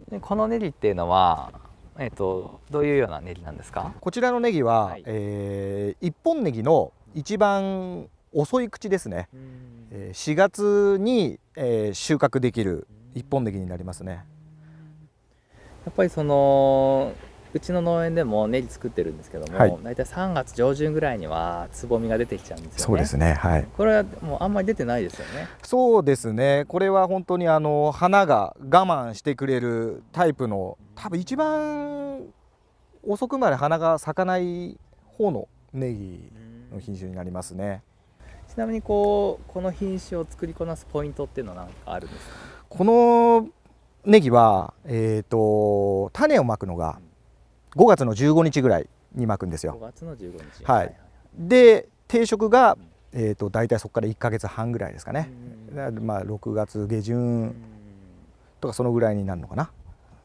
でこのネギっていうのは、どういうようなネギなんですか？こちらのネギは、はい、一本ネギの一番遅い口ですね。4月に、収穫できる一本ネギになりますね。やっぱりそのうちの農園でもネギ作ってるんですけども、はい、だいたい3月上旬ぐらいにはつぼみが出てきちゃうんですよね。そうですね。はい。これはもうあんまり出てないですよね。そうですね。これは本当に花が我慢してくれるタイプの、多分一番遅くまで花が咲かない方のネギの品種になりますね。ちなみにこの品種を作りこなすポイントっていうのは何かあるんですか？このネギは、種をまくのが5月の15日ぐらいにまくんですよ。5月の15日。はい。で定食が、大体そこから1ヶ月半ぐらいですかね。まあ6月下旬とかそのぐらいになるのかな。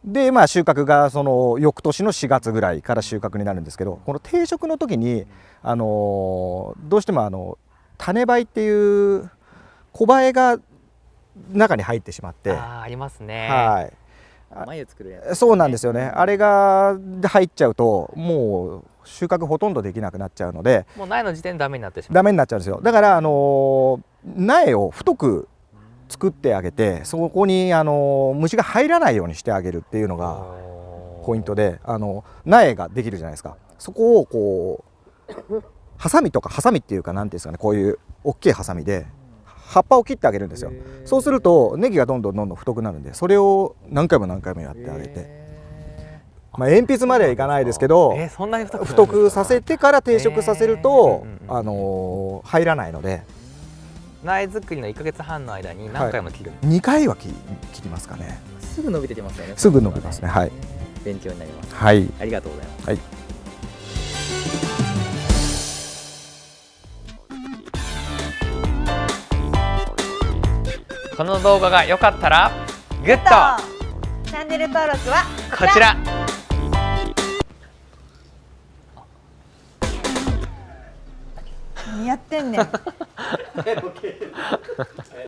でまあ収穫がその翌年の4月ぐらいから収穫になるんですけど、この定食の時にどうしても種梅っていう小バエが中に入ってしまって、ありますね。はい。繭作るやつ、そうなんですよね。あれが入っちゃうともう収穫ほとんどできなくなっちゃうので、もう苗の時点でダメになってしまう。ダメになっちゃうんですよ。だから苗を太く作ってあげて、そこに虫が入らないようにしてあげるっていうのがポイントで、苗ができるじゃないですか。そこをこうハサミっていうかなんていうんですかね、こういう大きいハサミで葉っぱを切ってあげるんですよ。そうするとネギがどんどん太くなるんで、それを何回も何回もやってあげて、まあ鉛筆まではいかないですけど、そんなに太くさせてから定食させると入らないので、苗作りの1ヶ月半の間に何回も切る、2回は切りますかね。すぐ伸びてきますよね。すぐ伸びますね。はい。勉強になります。はい。ありがとうございます。はい。この動画が良かったらグッド、チャンネル登録はこちら。何やってんねん。